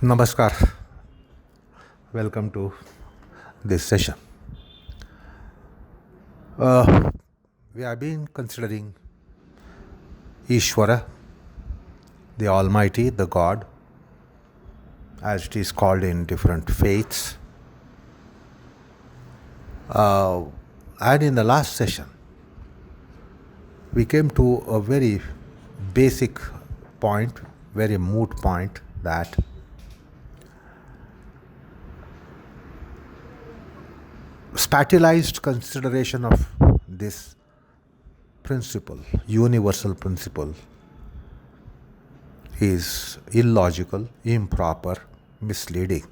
Namaskar. Welcome to this session. We have been considering Ishvara, the Almighty, the God, as it is called in different faiths. And in the last session, we came to a very basic point, very moot point, that spatialized consideration of this principle, universal principle, is illogical, improper, misleading.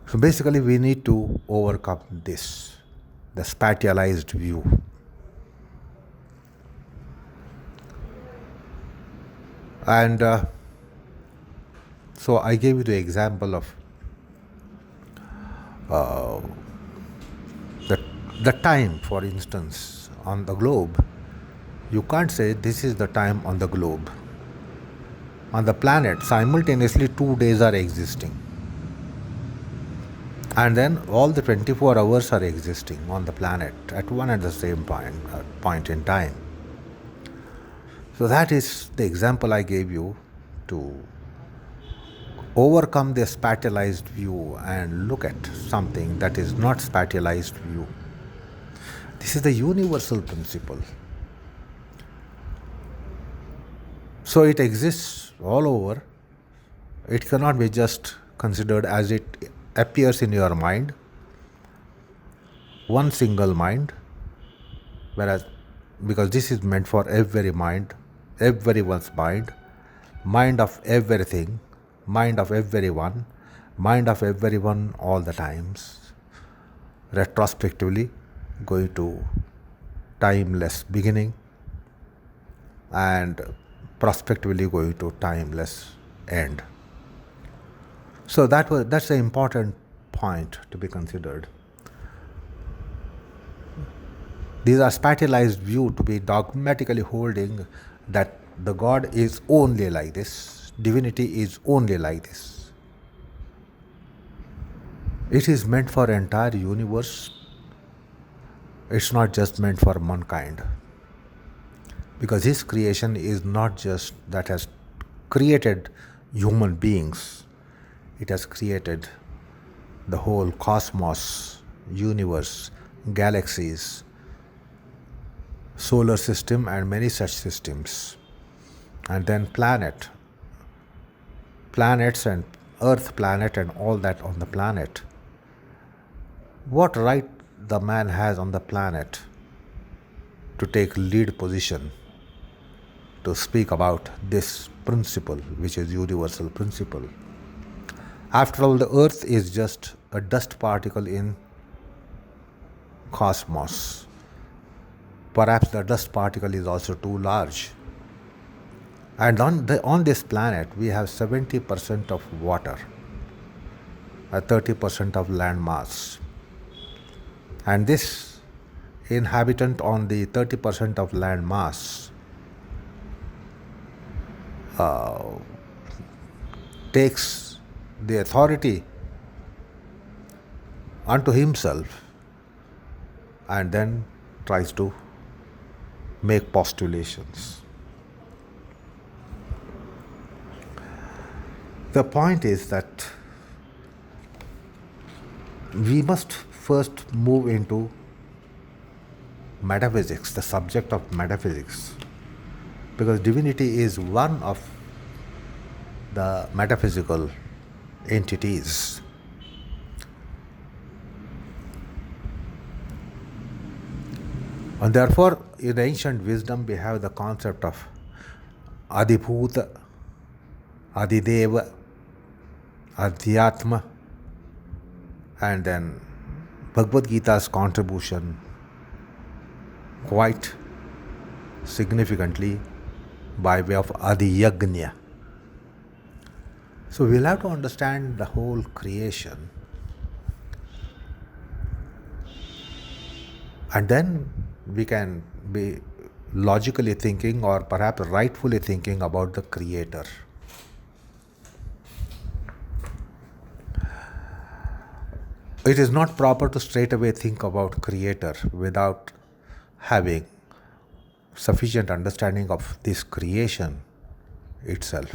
So basically, we need to overcome this, the spatialized view. And so I gave you the example of the, the time, for instance, on the globe. You can't say this is the time on the globe. On the planet, simultaneously 2 days are existing. And then all the 24 hours are existing on the planet at one and the same point in time. So that is the example I gave you to overcome the spatialized view and look at something that is not spatialized view. This is the universal principle. So it exists all over. It cannot be just considered as it appears in your mind, one single mind, whereas because this is meant for every mind, everyone's mind of everything, mind of everyone, mind of everyone all the times, retrospectively going to timeless beginning and prospectively going to timeless end. So that's an important point to be considered. These are spatialized view to be dogmatically holding that the God is only like this, divinity is only like this. It is meant for entire universe. It's not just meant for mankind. Because his creation is not just that has created human beings. It has created the whole cosmos, universe, galaxies, solar system and many such systems. And then planets and Earth planet and all that on the planet. What right the man has on the planet to take lead position to speak about this principle, which is universal principle? After all, the Earth is just a dust particle in cosmos. Perhaps the dust particle is also too large. And on this planet, we have 70% of water, 30% of land mass. And this inhabitant on the 30% of land mass takes the authority unto himself and then tries to make postulations. The point is that we must first move into metaphysics, the subject of metaphysics, because divinity is one of the metaphysical entities. And therefore, in ancient wisdom, we have the concept of Adibhuta, Adideva, Adhyatma, and then Bhagavad Gita's contribution quite significantly by way of Adiyagnya. So we'll have to understand the whole creation, and then we can be logically thinking or perhaps rightfully thinking about the creator. It is not proper to straight away think about creator without having sufficient understanding of this creation itself.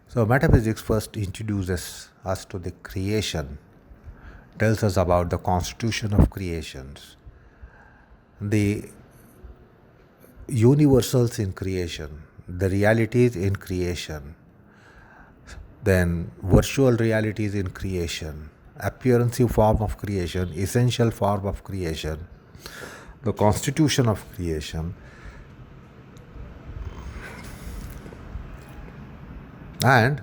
So metaphysics first introduces us to the creation, tells us about the constitution of creations, the universals in creation, the realities in creation, then virtual realities in creation, appearancy form of creation, essential form of creation, the constitution of creation, and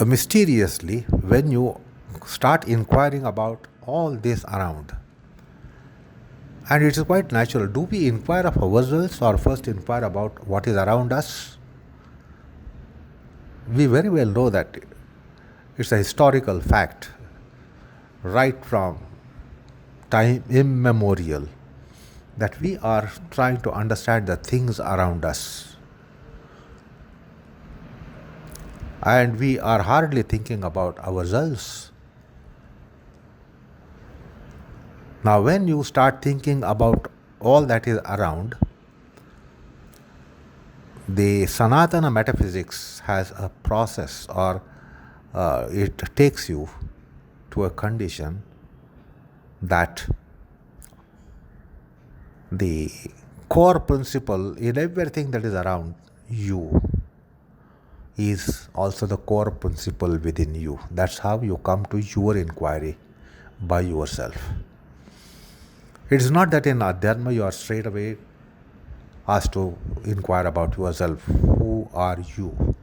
mysteriously, when you start inquiring about all this around, and it is quite natural, do we inquire of ourselves or first inquire about what is around us? We very well know that it's a historical fact, right from time immemorial, that we are trying to understand the things around us. And we are hardly thinking about ourselves. Now, when you start thinking about all that is around, the Sanatana metaphysics has a process, or it takes you to a condition that the core principle in everything that is around you is also the core principle within you. That's how you come to your inquiry by yourself. It is not that in Adhyatma you are straight away asked to inquire about yourself. Who are you?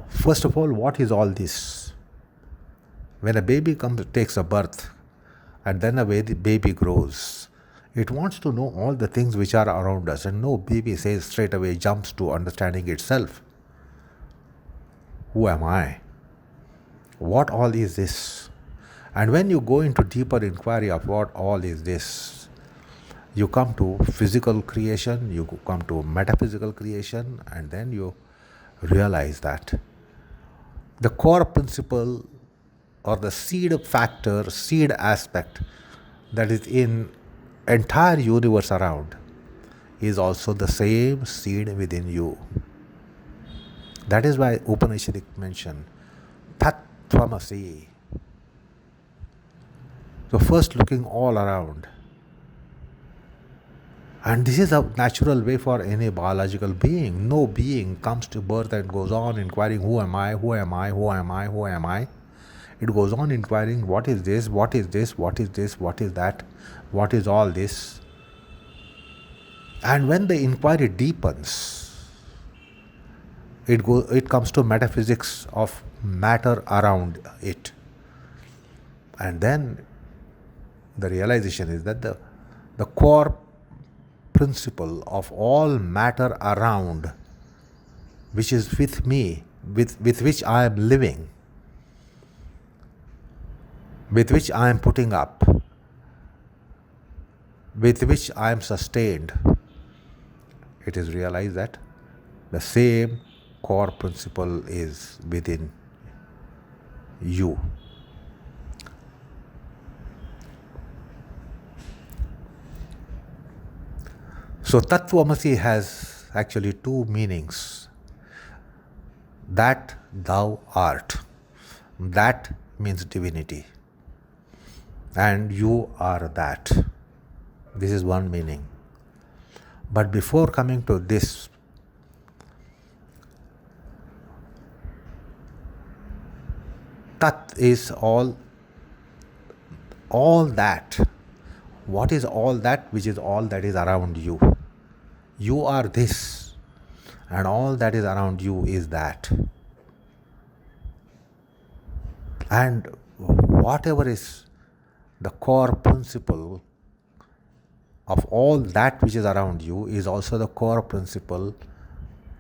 First of all, what is all this? When a baby takes a birth, and then a baby grows, it wants to know all the things which are around us, and no baby says straight away, jumps to understanding itself. Who am I? What all is this? And when you go into deeper inquiry of what all is this, you come to physical creation, you come to metaphysical creation, and then you realize that the core principle or the seed factor, seed aspect that is in entire universe around is also the same seed within you. That is why Upanishadic mention Tat Tvamasi. So first looking all around. And this is a natural way for any biological being. No being comes to birth and goes on inquiring, who am I, who am I, who am I, who am I. It goes on inquiring, what is this, what is this, what is this, what is that, what is all this. And when the inquiry deepens, it comes to metaphysics of matter around it. And then the realization is that the core principle of all matter around, which is with me, with which I am living, with which I am putting up, with which I am sustained, it is realized that the same core principle is within you. So Tattvamasi has actually two meanings. That thou art. That means divinity. And you are that. This is one meaning. But before coming to this, Tat is all that. What is all that? Which is all that is around you. You are this, and all that is around you is that. And whatever is the core principle of all that which is around you is also the core principle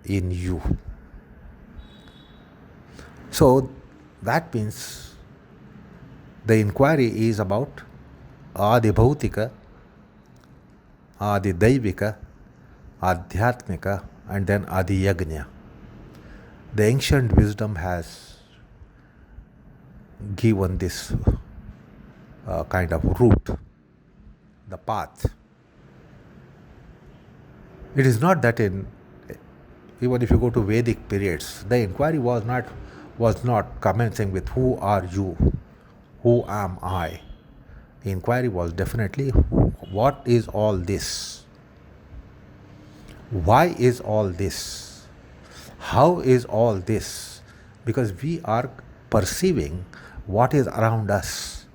in you. So that means the inquiry is about Adi Bhautika, Adi Daivika, Adhyatmika, and then Adi Yagnya. The ancient wisdom has given this kind of route, the path. It is not that even if you go to Vedic periods, the inquiry was not commencing with who are you, who am I. The inquiry was definitely what is all this? Why is all this? How is all this? Because we are perceiving what is around us.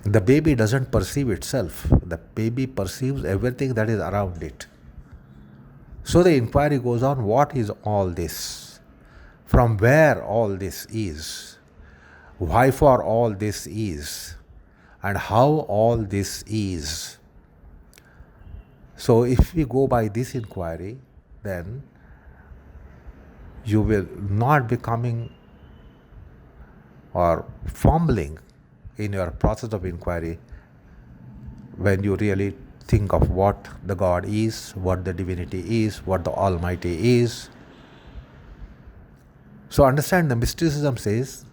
The baby doesn't perceive itself. The baby perceives everything that is around it. So the inquiry goes on, what is all this? From where all this is? Why for all this is? And how all this is? So if we go by this inquiry, then you will not be coming or fumbling in your process of inquiry when you really think of what the God is, what the divinity is, what the Almighty is. So understand, the mysticism says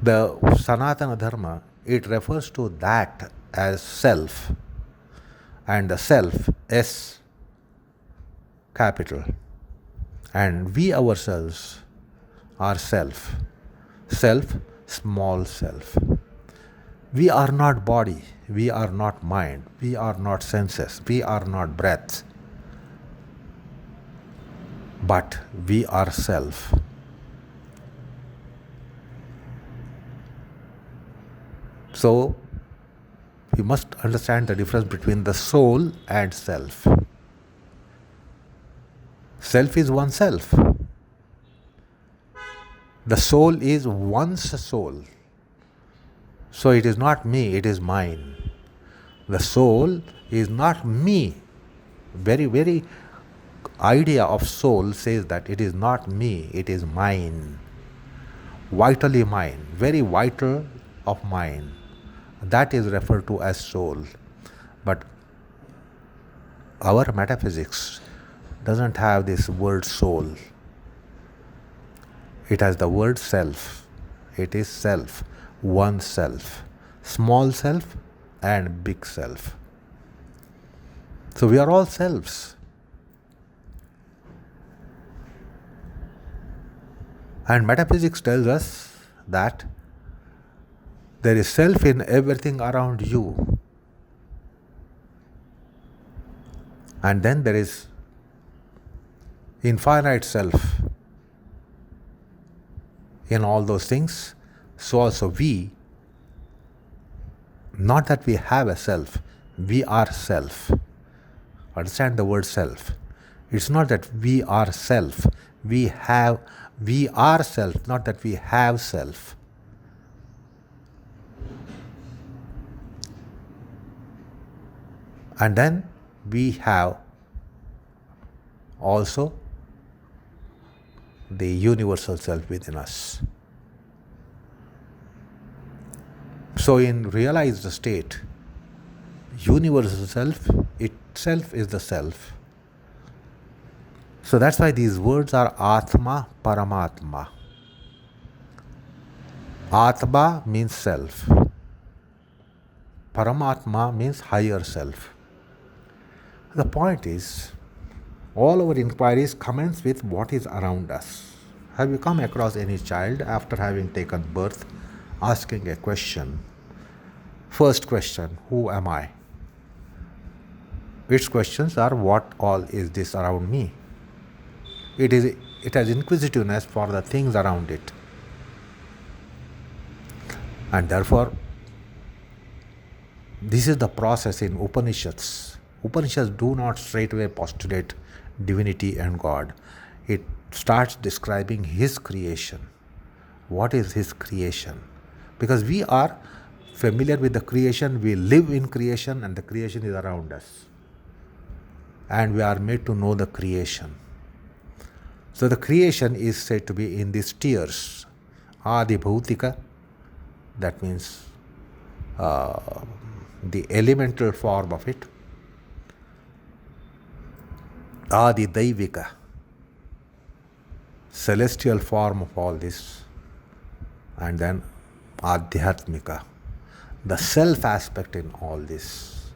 the Sanatana Dharma, it refers to that as self, and the self, S capital, and we ourselves are self, small self. We are not body, we are not mind, we are not senses, we are not breath, but we are self. So we must understand the difference between the soul and self. Self is oneself. The soul is one's soul. So it is not me, it is mine. The soul is not me. Very idea of soul says that it is not me, it is mine. Vitally mine, very vital of mine. That is referred to as soul. But our metaphysics doesn't have this word soul. It has the word self. It is self, one self, small self and big self. So we are all selves. And metaphysics tells us that there is self in everything around you. And then there is infinite self in all those things. So also we, not that we have a self, we are self. Understand the word self. It's not that we are self. We are self, not that we have self. And then we have also the universal self within us. So in realized state, universal self itself is the self. So that's why these words are Atma, Paramatma. Atma means self. Paramatma means higher self. The point is, all our inquiries commence with what is around us. Have you come across any child after having taken birth asking a question? First question, who am I? Its questions are, what all is this around me? It has inquisitiveness for the things around it. And therefore, this is the process in Upanishads. Upanishads do not straightaway postulate divinity and God. It starts describing His creation. What is His creation? Because we are familiar with the creation, we live in creation, and the creation is around us. And we are made to know the creation. So the creation is said to be in these tiers. Adi Bhautika, that means the elemental form of it. Adi Daivika, celestial form of all this, and then Adhyatmika, the self aspect in all this,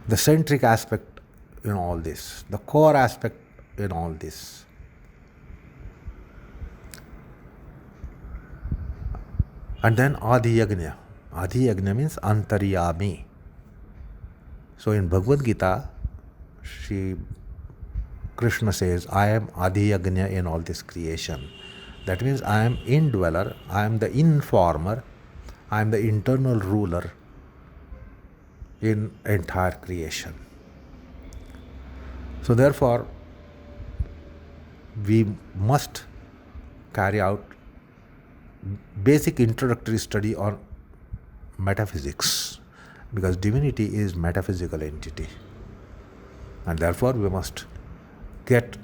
the centric aspect in all this, the core aspect in all this. And then Adi Yagna. Adi Yagna means Antaryami. So in Bhagavad Gita, Krishna says, I am Adi Yagna in all this creation. That means I am indweller, I am the informer, I am the internal ruler in entire creation. So therefore, we must carry out basic introductory study on metaphysics, because divinity is metaphysical entity, and therefore we must get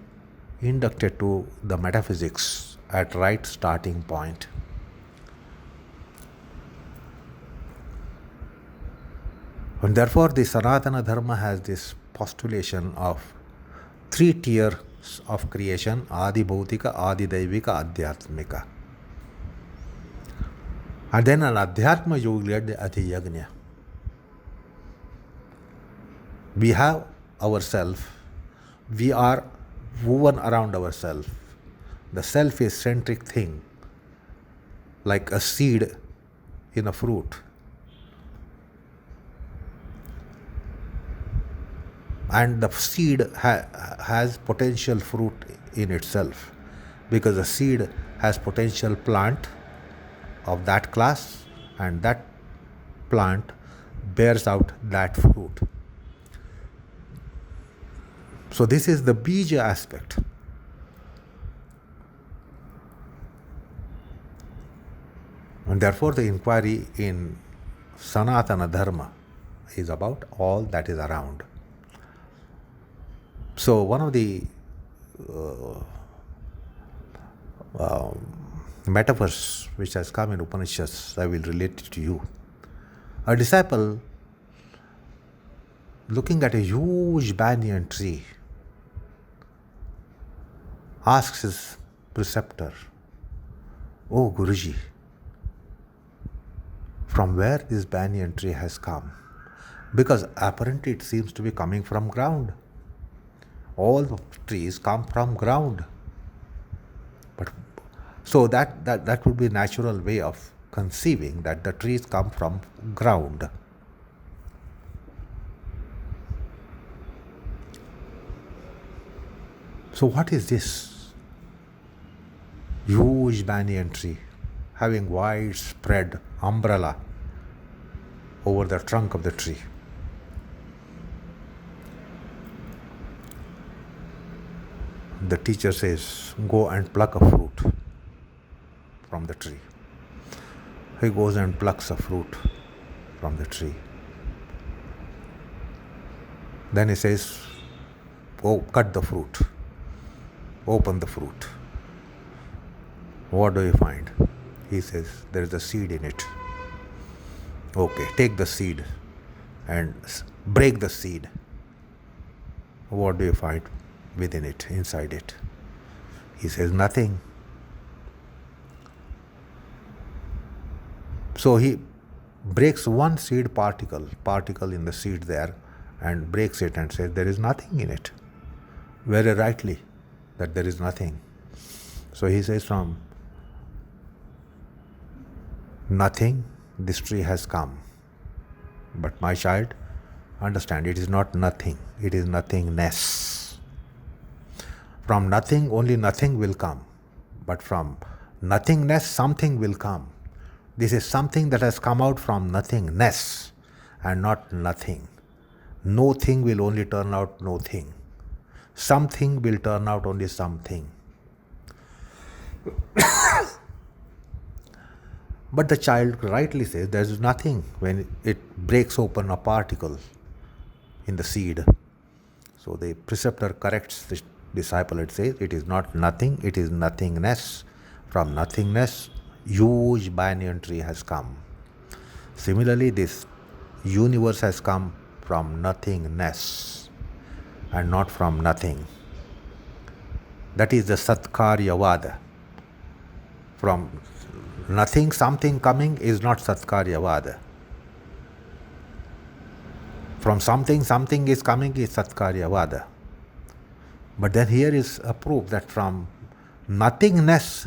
inducted to the metaphysics at right starting point. And therefore the Sanatana Dharma has this postulation of 3 tiers of creation: Adi Bhautika, Adi Daivika, Adhyatmika. And then an Adhyatma Yoga led the Adi Yagna. We have ourselves, we are woven around ourselves. The self is centric thing, like a seed in a fruit. And the seed has potential fruit in itself, because the seed has potential plant of that class, and that plant bears out that fruit. So this is the bija aspect. And therefore the inquiry in Sanatana Dharma is about all that is around. So one of the metaphors which has come in Upanishads, I will relate it to you. A disciple looking at a huge banyan tree asks his preceptor, "Oh Guruji, from where this banyan tree has come?" Because apparently it seems to be coming from ground. All the trees come from ground. But so that would be a natural way of conceiving that the trees come from ground. So what is this? Huge banyan tree having widespread umbrella over the trunk of the tree. The teacher says, "Go and pluck a fruit from the tree." He goes and plucks a fruit from the tree. Then he says, "Oh, cut the fruit. Open the fruit. What do you find?" He says, "There is a seed in it." "Okay, take the seed and break the seed." "What do you find within it, inside it?" He says, "Nothing." So he breaks one seed particle in the seed there, and breaks it and says, "There is nothing in it." Very rightly, that there is nothing. So he says, from nothing, this tree has come. But my child, understand, it is not nothing, it is nothingness. From nothing, only nothing will come. But from nothingness, something will come. This is something that has come out from nothingness and not nothing. No thing will only turn out no thing. Something will turn out only something. But the child rightly says there is nothing when it breaks open a particle in the seed. So the preceptor corrects the disciple. It says it is not nothing, it is nothingness. From nothingness, huge banyan tree has come. Similarly, this universe has come from nothingness. and not from nothing. That is the Satkaryavada. From nothing, something coming is not Satkaryavada. From something, something is coming is Satkaryavada. But then here is a proof that from nothingness,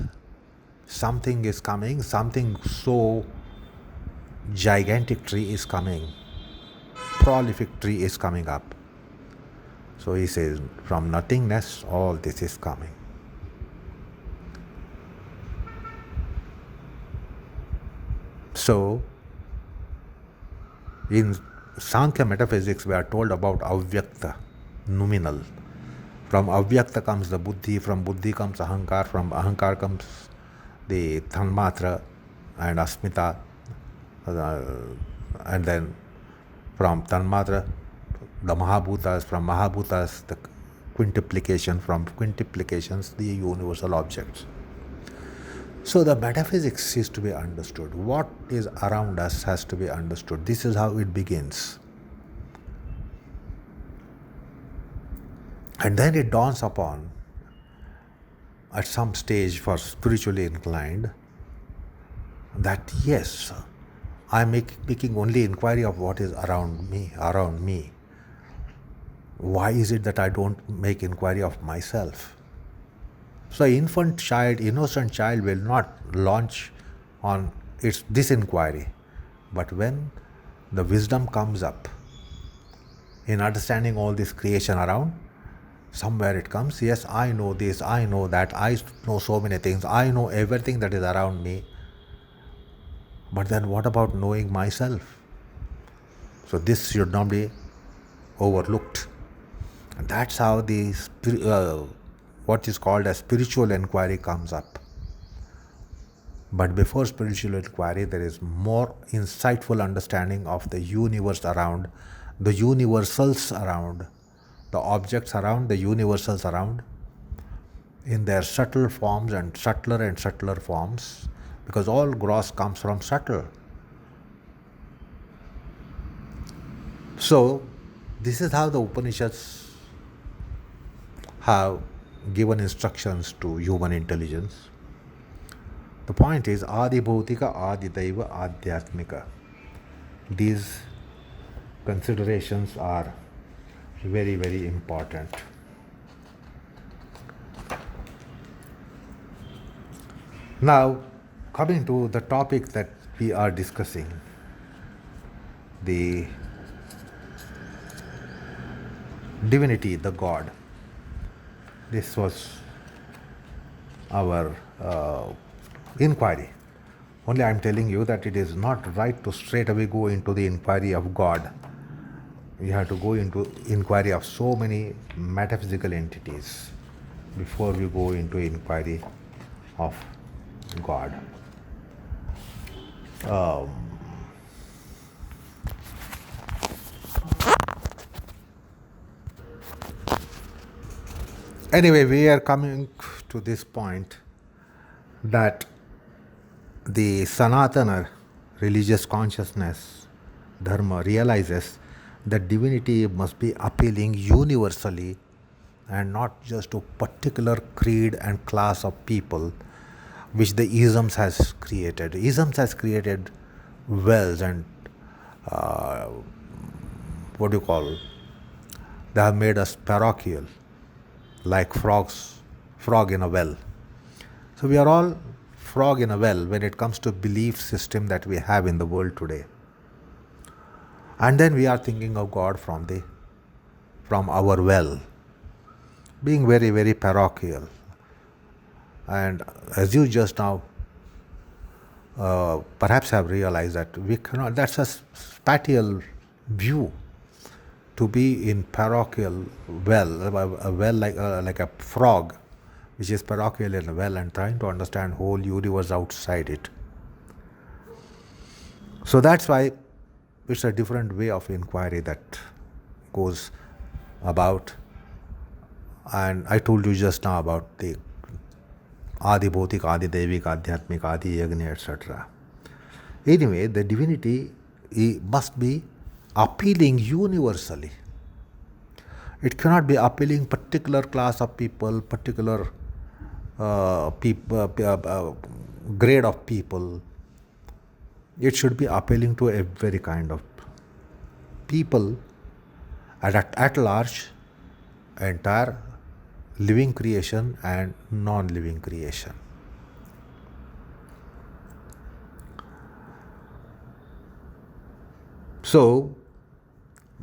something is coming, something so gigantic tree is coming, prolific tree is coming up. So he says, from nothingness, all this is coming. So, in Sankhya metaphysics, we are told about avyakta, nominal. From avyakta comes the buddhi, from buddhi comes ahankar, from ahankar comes the tanmatra and asmita, and then from tanmatra, the mahabhutas, from mahabhutas, the quintuplication, from quintuplications, the universal objects. So the metaphysics is to be understood. What is around us has to be understood. This is how it begins. And then it dawns upon, at some stage for spiritually inclined, that yes, I am making only inquiry of what is around me. Why is it that I don't make inquiry of myself? So innocent child will not launch on this inquiry. But when the wisdom comes up in understanding all this creation around, somewhere it comes, yes, I know this, I know that, I know so many things, I know everything that is around me. But then what about knowing myself? So this should not be overlooked. And that's how what is called as spiritual inquiry comes up. But before spiritual inquiry, there is more insightful understanding of the universe around, the universals around, the objects around, the universals around, in their subtle forms and subtler forms, because all gross comes from subtle. So, this is how the Upanishads have given instructions to human intelligence. The point is Adi Bhautika, Adi Daiva, Adhyatmika. These considerations are very, very important. Now, coming to the topic that we are discussing, the divinity, the God. This was our inquiry. Only I am telling you that it is not right to straight away go into the inquiry of God. We have to go into inquiry of so many metaphysical entities before we go into inquiry of God. Anyway, we are coming to this point that the Sanatana religious consciousness, dharma, realizes that divinity must be appealing universally and not just to particular creed and class of people which the isms has created. Isms has created wells and they have made us parochial, like frog in a well. So we are all frog in a well when it comes to belief system that we have in the world today. And then we are thinking of God from our well, being very, very parochial. And as you just now perhaps have realized that we cannot, that's a spatial view, to be in parochial well, a well like a frog, which is parochial in a well and trying to understand whole universe outside it. So that's why it's a different way of inquiry that goes about. And I told you just now about the Adi Bhautik, Adi Devik, Adhyatmik, Adi Yagni, etc. Anyway, the divinity must be appealing universally. It cannot be appealing particular class of people, particular grade of people. It should be appealing to every kind of people at large, entire living creation and non-living creation. So,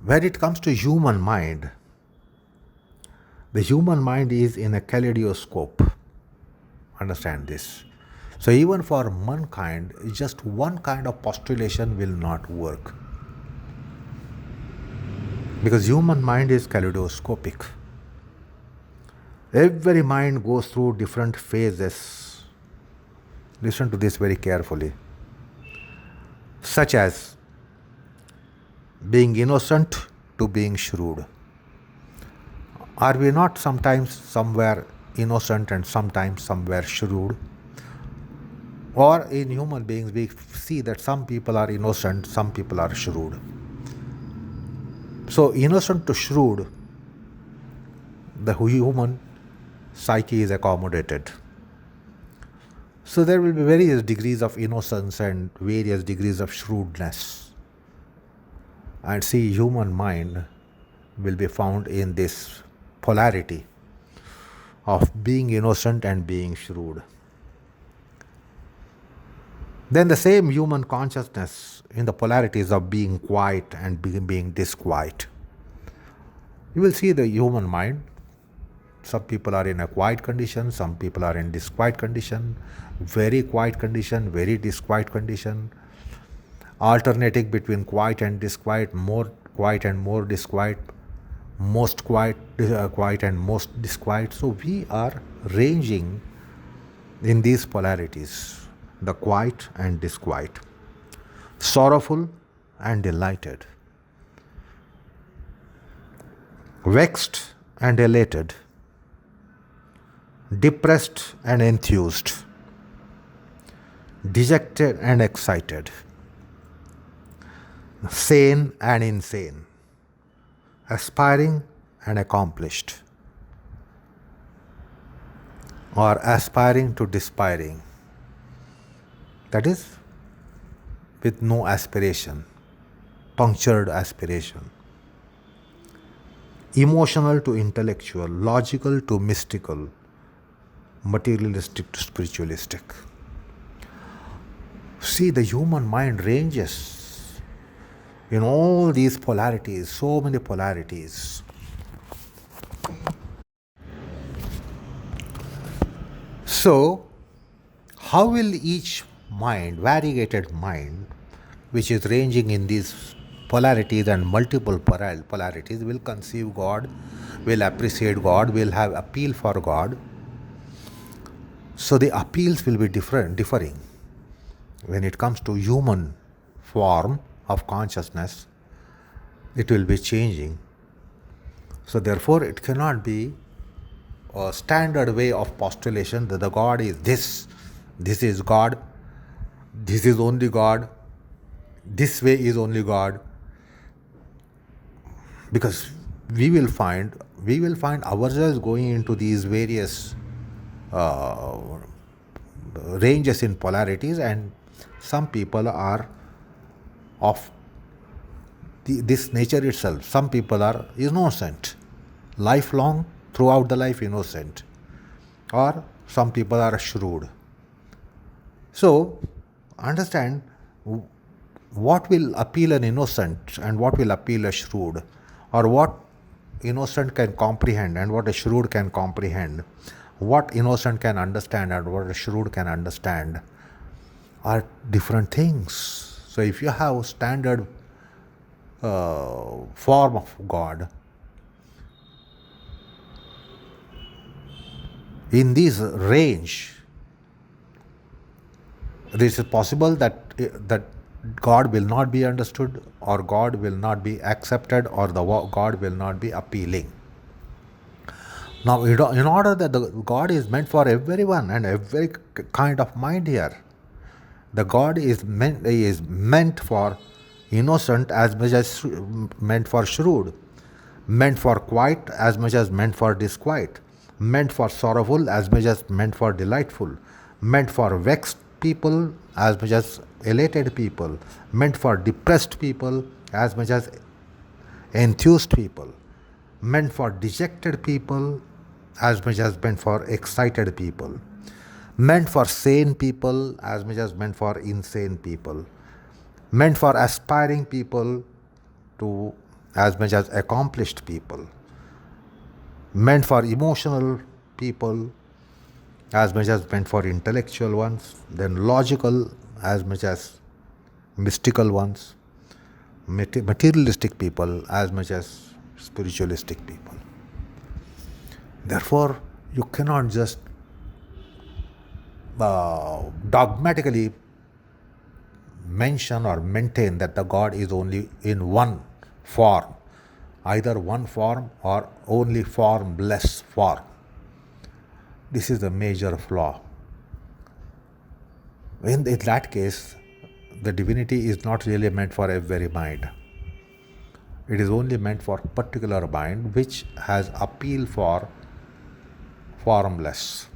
when it comes to human mind, the human mind is in a kaleidoscope. Understand this. So, even for mankind, just one kind of postulation will not work. Because human mind is kaleidoscopic. Every mind goes through different phases. Listen to this very carefully. Such as being innocent to being shrewd. Are we not sometimes somewhere innocent and sometimes somewhere shrewd? Or in human beings, we see that some people are innocent, some people are shrewd. So, innocent to shrewd, the human psyche is accommodated. So, there will be various degrees of innocence and various degrees of shrewdness. And see, human mind will be found in this polarity of being innocent and being shrewd. Then the same human consciousness in the polarities of being quiet and being disquiet. You will see the human mind. Some people are in a quiet condition, some people are in disquiet condition, very quiet condition, very disquiet condition, alternating between quiet and disquiet, more quiet and more disquiet, most quiet, quiet and most disquiet. So we are ranging in these polarities, the quiet and disquiet, sorrowful and delighted, vexed and elated, depressed and enthused, dejected and excited, sane and insane, aspiring and accomplished, or aspiring to despairing. That is, with no aspiration, punctured aspiration. Emotional to intellectual, logical to mystical, materialistic to spiritualistic. See, the human mind ranges in all these polarities, so many polarities. So, how will each mind, variegated mind, which is ranging in these polarities and multiple polarities, will conceive God, will appreciate God, will have appeal for God? So the appeals will be differing. When it comes to human form of consciousness, it will be changing. So therefore, it cannot be a standard way of postulation that the God is this is God, this is only God, this way is only God. Because we will find ourselves going into these various ranges in polarities, and some people are of this nature itself. Some people are innocent, lifelong, throughout the life innocent, or some people are shrewd. So, understand what will appeal an innocent and what will appeal a shrewd, or what innocent can comprehend and what a shrewd can comprehend, what innocent can understand and what a shrewd can understand, are different things. So if you have standard form of God, in this range, it is possible that God will not be understood, or God will not be accepted, or the God will not be appealing. Now, in order that the God is meant for everyone and every kind of mind here, the God is meant for innocent as much as meant for shrewd. meant for quiet as much as meant for disquiet, meant for sorrowful as much as meant for delightful, meant for vexed people as much as elated people, meant for depressed people as much as enthused people, meant for dejected people as much as meant for excited people, meant for sane people as much as meant for insane people, meant for aspiring people to as much as accomplished people, meant for emotional people as much as meant for intellectual ones, then logical as much as mystical ones, materialistic people as much as spiritualistic people. Therefore, you cannot just dogmatically mention or maintain that the God is only in one form, either one form or only formless form. This is the major flaw. In that case, the divinity is not really meant for every mind. It is only meant for particular mind which has appeal for formless.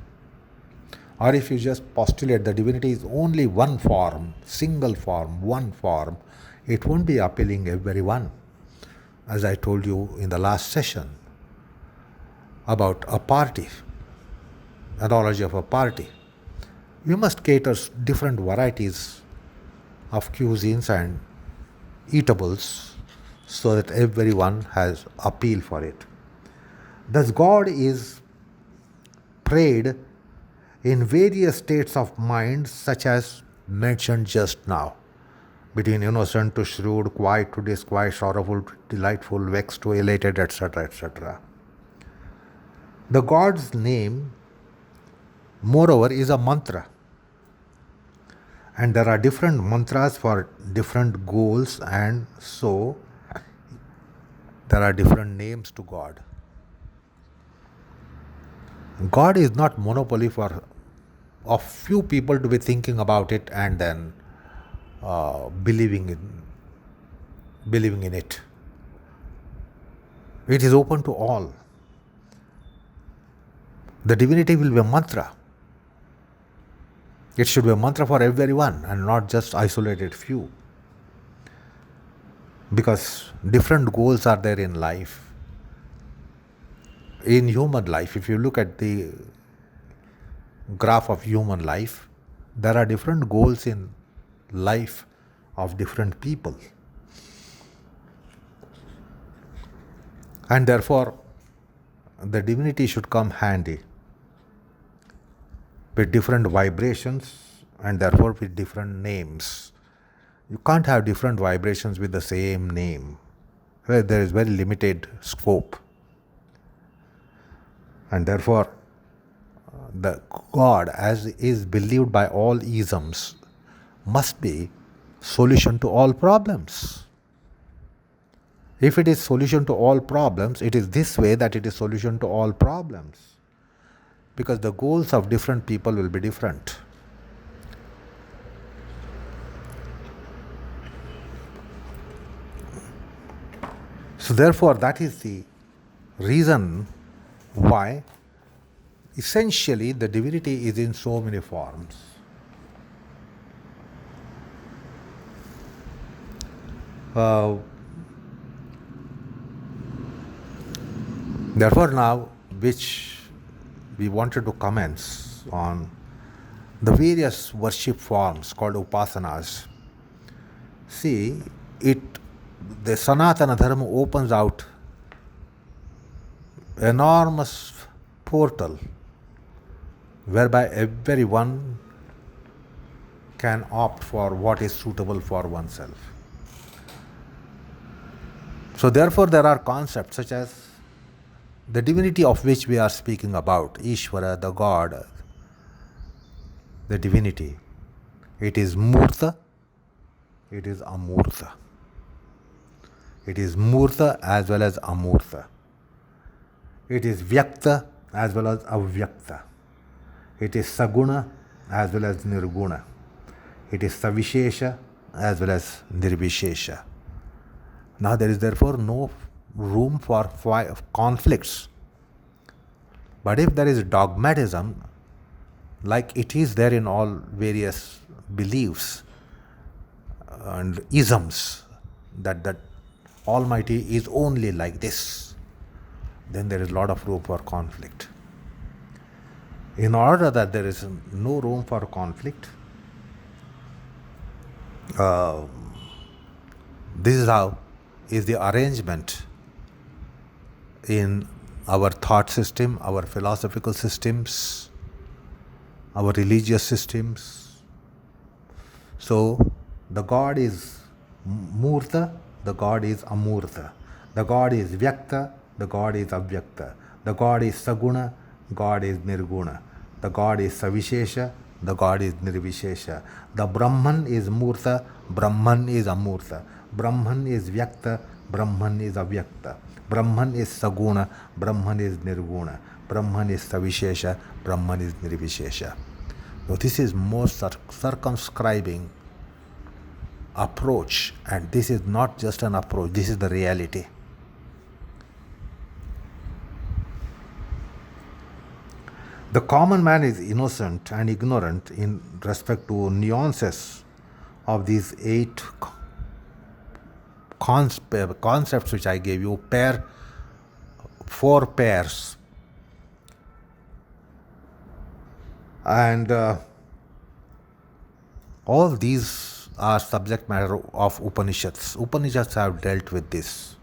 Or if you just postulate the divinity is only one form, single form, one form, it won't be appealing everyone. As I told you in the last session about a party, analogy of a party. You must cater different varieties of cuisines and eatables so that everyone has appeal for it. Thus God is prayed in various states of mind such as mentioned just now, between innocent to shrewd, quiet to disquiet, sorrowful to delightful, vexed to elated, etc., etc. The God's name, moreover, is a mantra. And there are different mantras for different goals, and so there are different names to God. God is not monopoly for a few people to be thinking about it and then believing in it. It is open to all. The divinity will be a mantra. It should be a mantra for everyone and not just isolated few. Because different goals are there in life. In human life, if you look at the graph of human life, there are different goals in life of different people. And therefore, the divinity should come handy with different vibrations and therefore with different names. You can't have different vibrations with the same name. There is very limited scope. And therefore, the God, as is believed by all isms, must be solution to all problems. If it is solution to all problems, it is this way that it is solution to all problems. Because the goals of different people will be different. So therefore, that is the reason why essentially the divinity is in so many forms. Therefore now, which we wanted to commence on the various worship forms called upasanas. See, the Sanatana Dharma opens out enormous portal whereby everyone can opt for what is suitable for oneself. So therefore there are concepts such as the divinity of which we are speaking about, Ishvara, the God, the divinity. It is Murta, it is Amurta. It is Murta as well as Amurta. It is Vyakta as well as Avyakta. It is Saguna as well as Nirguna. It is Savishesha as well as Nirvishesha. Now there is therefore no room for conflicts. But if there is dogmatism, like it is there in all various beliefs and isms, that Almighty is only like this, then there is a lot of room for conflict. In order that there is no room for conflict, this is how is the arrangement in our thought system, our philosophical systems, our religious systems. So the God is Murta, the God is Amurta. The God is Vyakta, the God is Avyakta. The God is Saguna, God is Nirguna. The God is Savishesha, the God is Nirvishesha. The Brahman is Murta, Brahman is Amurta. Brahman is Vyakta, Brahman is Avyakta. Brahman is Saguna, Brahman is Nirguna. Brahman is Savishesha, Brahman is Nirvishesha. So this is most circumscribing approach, and this is not just an approach, this is the reality. The common man is innocent and ignorant in respect to nuances of these 8 concepts which I gave you, 4 pairs. And all these are subject matter of Upanishads. Upanishads have dealt with this.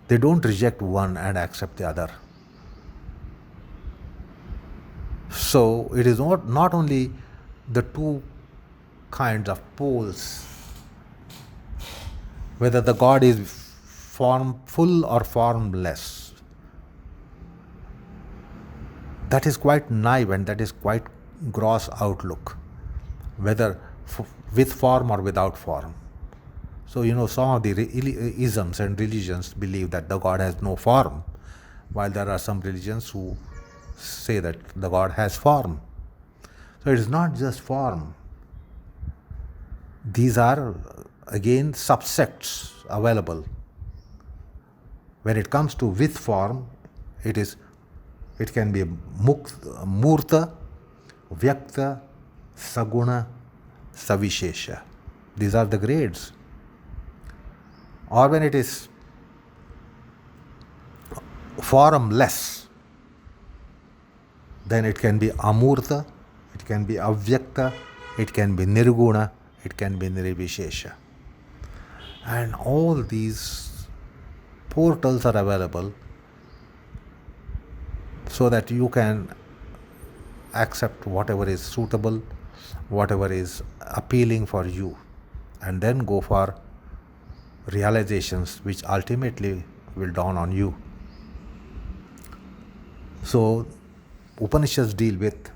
They don't reject one and accept the other. So it is not only the 2 kinds of poles, whether the God is formful or formless. That is quite naive and that is quite gross outlook, whether with form or without form. So, some of the isms and religions believe that the God has no form, while there are some religions who say that the God has form. So it is not just form. These are again subsects available. When it comes to with form, it can be Murta, Vyakta, Saguna, Savishesha. These are the grades. Or when it is formless, then it can be Amurta, it can be Avyakta, it can be Nirguna, it can be Nirvishesha. And all these portals are available so that you can accept whatever is suitable, whatever is appealing for you, and then go for realizations which ultimately will dawn on you. So Upanishads deal with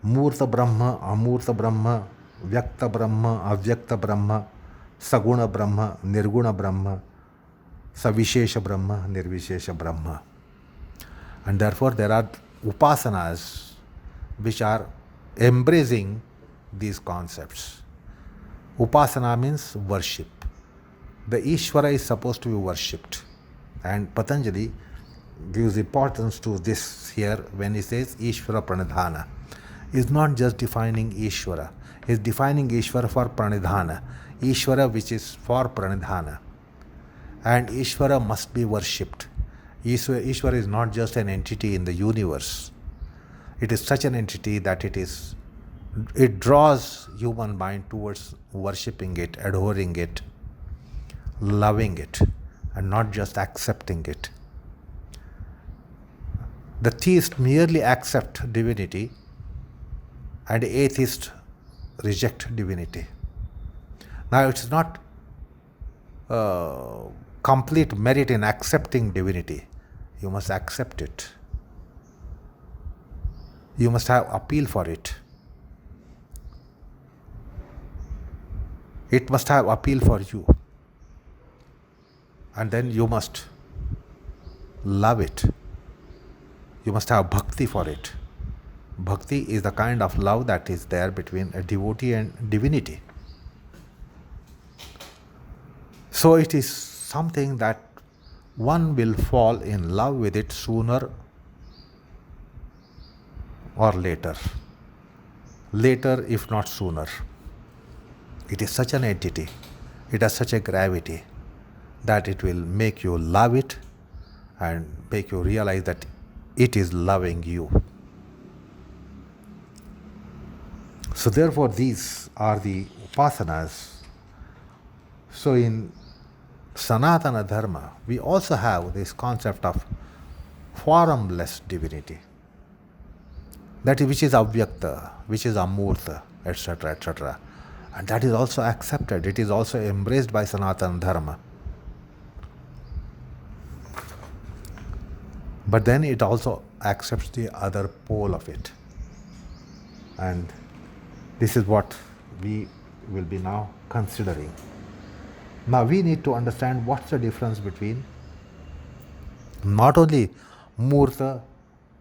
Murta Brahma, Amurta Brahma, Vyakta Brahma, Avyakta Brahma, Saguna Brahma, Nirguna Brahma, Savishesha Brahma, Nirvishesha Brahma. And therefore there are upasanas which are embracing these concepts. Upasana means worship. The Ishvara is supposed to be worshipped. And Patanjali gives importance to this here when he says Ishvara Pranidhana. He is not just defining Ishvara. He is defining Ishvara for Pranidhana. Ishvara which is for Pranidhana. And Ishvara must be worshipped. Ishvara is not just an entity in the universe. It is such an entity that it draws human mind towards worshipping it, adoring it, loving it, and not just accepting it. The theist merely accept divinity and atheist reject divinity. Now it is not complete merit in accepting divinity. You must accept it. You must have appeal for it. It must have appeal for you. And then you must love it. You must have bhakti for it. Bhakti is the kind of love that is there between a devotee and divinity. So it is something that one will fall in love with it sooner or later. Later, if not sooner. It is such an entity, it has such a gravity that it will make you love it and make you realize that it is loving you. So therefore these are the upasanas. So in Sanatana Dharma, we also have this concept of formless divinity, that is, which is avyakta, which is amurta, etc., etc. And that is also accepted, it is also embraced by Sanatana Dharma. But then it also accepts the other pole of it. And this is what we will be now considering. Now we need to understand what's the difference between not only murta,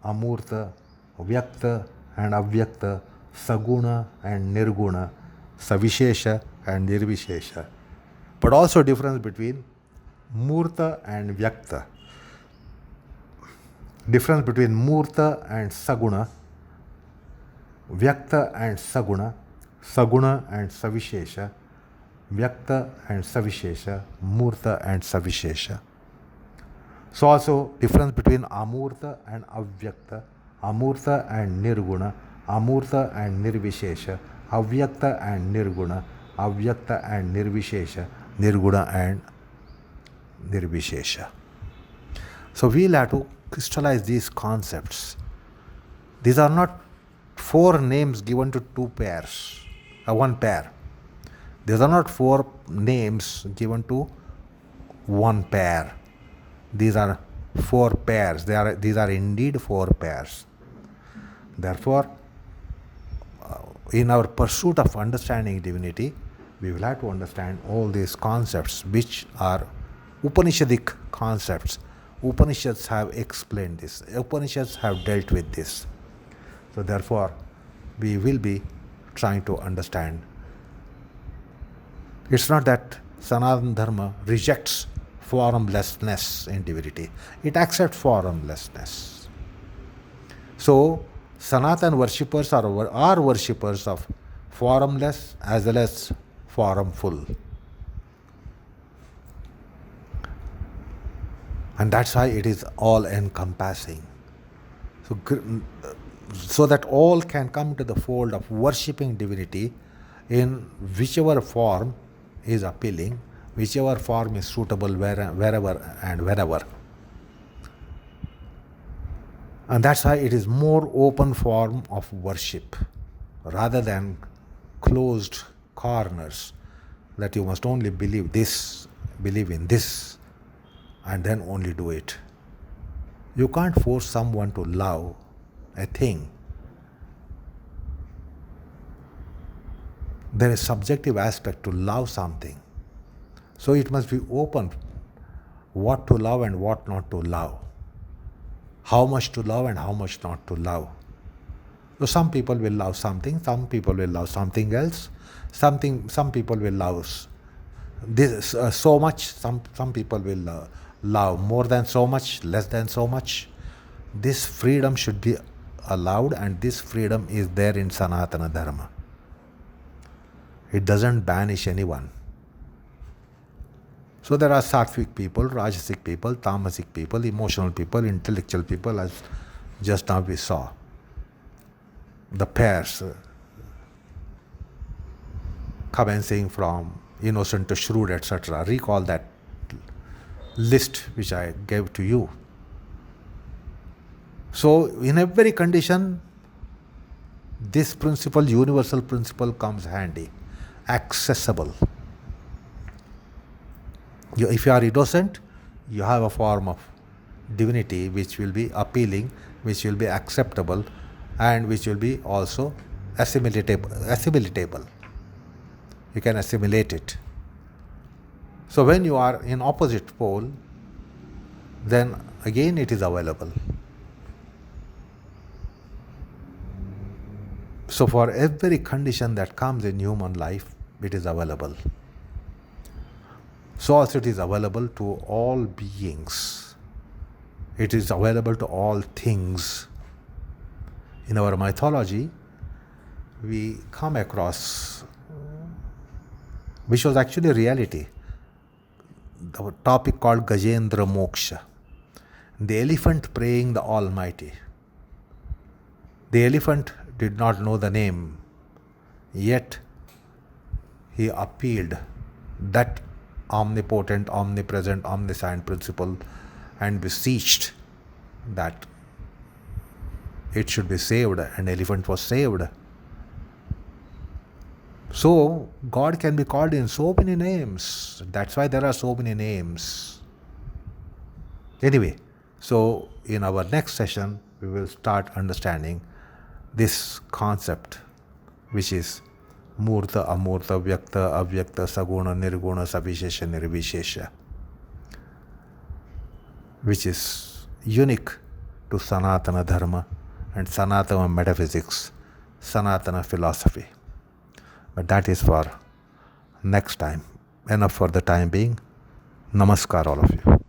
amurta, vyakta and avyakta, saguna and nirguna, savishesha and nirvishesha, but also difference between murta and vyakta, difference between murta and saguna, vyakta and saguna, saguna and savishesha, vyakta and savishesha, murta and savishesha. So also difference between amurta and avyakta, amurta and nirguna, amurta and nirvishesha, avyakta and nirguna, avyakta and nirvishesha, nirguna and nirvishesha. So we'll have to crystallize these concepts. These are not four names given to two pairs, one pair. These are not four names given to one pair. These are four pairs. These are indeed four pairs. Therefore, in our pursuit of understanding divinity, we will have to understand all these concepts, which are Upanishadic concepts. Upanishads have explained this. Upanishads have dealt with this. So therefore, we will be trying to understand. It's not that Sanatana Dharma rejects formlessness in divinity. It accepts formlessness. So, Sanatana worshippers are worshippers of formless as well as formful. And that's why it is all encompassing. So that all can come to the fold of worshipping divinity in whichever form is appealing, whichever form is suitable wherever and whenever. And that's why it is more open form of worship rather than closed corners that you must only believe this, believe in this, and then only do it. You can't force someone to love a thing. There is subjective aspect to love something. So it must be open what to love and what not to love. How much to love and how much not to love. So some people will love something, some people will love something else, some people will love this so much, some people will love more than so much, less than so much. This freedom should be allowed, and this freedom is there in Sanatana Dharma. It doesn't banish anyone. So there are sattvic people, rajasic people, tamasic people, emotional people, intellectual people, as just now we saw. The pairs commencing from innocent to shrewd, etc. Recall that list which I gave to you. So in every condition, this principle, universal principle, comes handy. Accessible. If you are innocent, you have a form of divinity which will be appealing, which will be acceptable, and which will be also assimilatable. You can assimilate it. So when you are in opposite pole, then again it is available. So for every condition that comes in human life, it is available. So also it is available to all beings. It is available to all things. In our mythology, we come across, which was actually reality, the topic called Gajendra Moksha. The elephant praying the Almighty. The elephant did not know the name, yet he appealed that omnipotent, omnipresent, omniscient principle and beseeched that it should be saved, and elephant was saved. So God can be called in so many names. That's why there are so many names. Anyway, so in our next session, we will start understanding this concept, which is Murta, Amurta, Vyakta, Avyakta, Saguna, Nirguna, Savishesha, Nirvishesha, which is unique to Sanatana Dharma and Sanatana metaphysics, Sanatana philosophy. But that is for next time. Enough for the time being. Namaskar, all of you.